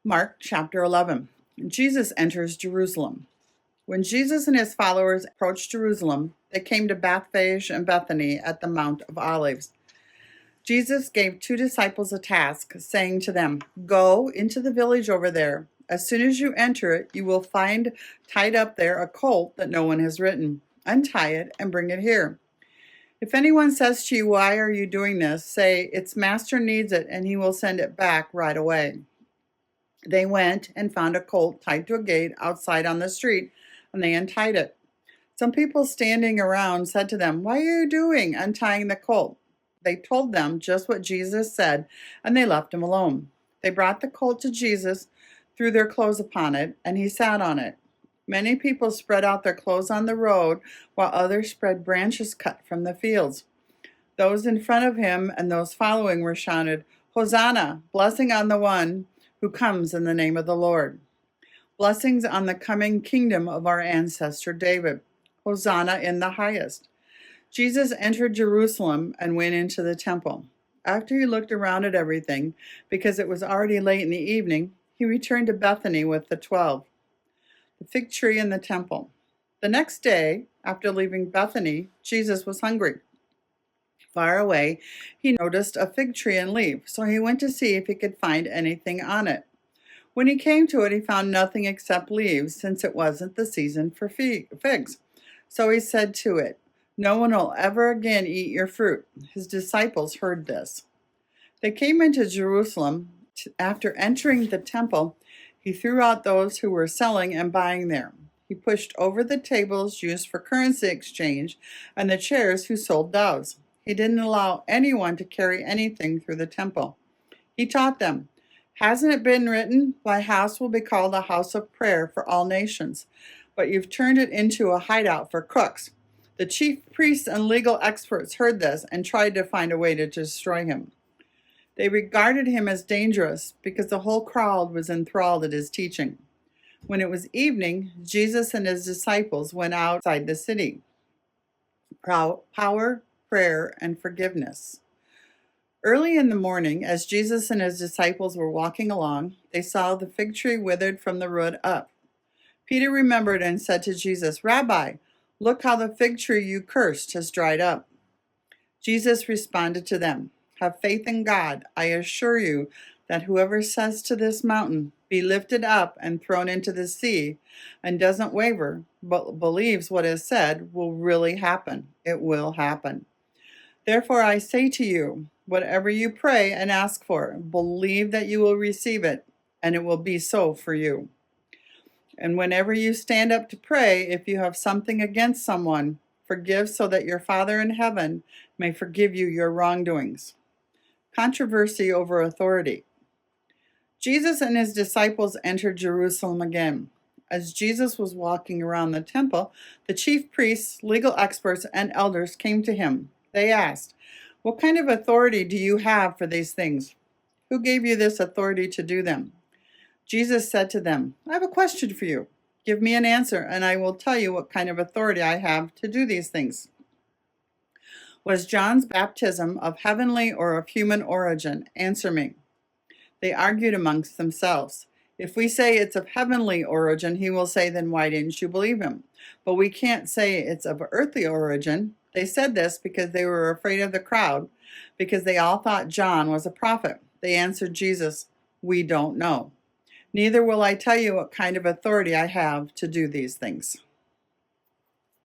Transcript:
Mark chapter 11. Jesus enters Jerusalem. When Jesus and his followers approached Jerusalem, they came to Bethphage and Bethany at the Mount of Olives. Jesus gave 2 disciples a task, saying to them, "Go into the village over there. As soon as you enter it, you will find tied up there a colt that no one has ridden. Untie it and bring it here. If anyone says to you, 'Why are you doing this?' say, 'Its master needs it, and he will send it back right away.'" They went and found a colt tied to a gate outside on the street, and they untied it. Some people standing around said to them, "What are you doing, untying the colt?" They told them just what Jesus said, and they left him alone. They brought the colt to Jesus, threw their clothes upon it, and he sat on it. Many people spread out their clothes on the road, while others spread branches cut from the fields. Those in front of him and those following were shouted, "Hosanna! Blessing on the one who comes in the name of the Lord. Blessings on the coming kingdom of our ancestor David. Hosanna in the highest." Jesus entered Jerusalem and went into the temple. After he looked around at everything, because it was already late in the evening, he returned to Bethany with the 12. The fig tree in the temple. The next day, after leaving Bethany, Jesus was hungry. Far away, he noticed a fig tree and leaf, so he went to see if he could find anything on it. When he came to it, he found nothing except leaves, since it wasn't the season for figs. So he said to it, "No one will ever again eat your fruit." His disciples heard this. They came into Jerusalem. After entering the temple, he threw out those who were selling and buying there. He pushed over the tables used for currency exchange and the chairs who sold doves. He didn't allow anyone to carry anything through the temple. He taught them, "Hasn't it been written, 'My house will be called a house of prayer for all nations'? But you've turned it into a hideout for crooks." The chief priests and legal experts heard this and tried to find a way to destroy him. They regarded him as dangerous because the whole crowd was enthralled at his teaching. When it was evening, Jesus and his disciples went outside the city. Power, prayer, and forgiveness. Early in the morning, as Jesus and his disciples were walking along, they saw the fig tree withered from the root up. Peter remembered and said to Jesus, "Rabbi, look how the fig tree you cursed has dried up." Jesus responded to them, "Have faith in God. I assure you that whoever says to this mountain, 'Be lifted up and thrown into the sea,' and doesn't waver, but believes what is said, will really happen. It will happen. Therefore I say to you, whatever you pray and ask for, believe that you will receive it, and it will be so for you. And whenever you stand up to pray, if you have something against someone, forgive so that your Father in heaven may forgive you your wrongdoings." Controversy over authority. Jesus and his disciples entered Jerusalem again. As Jesus was walking around the temple, the chief priests, legal experts, and elders came to him. They asked, "What kind of authority do you have for these things? Who gave you this authority to do them?" Jesus said to them, "I have a question for you. Give me an answer, and I will tell you what kind of authority I have to do these things. Was John's baptism of heavenly or of human origin? Answer me." They argued amongst themselves. "If we say it's of heavenly origin," he will say, "then why didn't you believe him? But we can't say it's of earthly origin." They said this because they were afraid of the crowd, because they all thought John was a prophet. They answered Jesus, "We don't know. Neither will I tell you what kind of authority I have to do these things."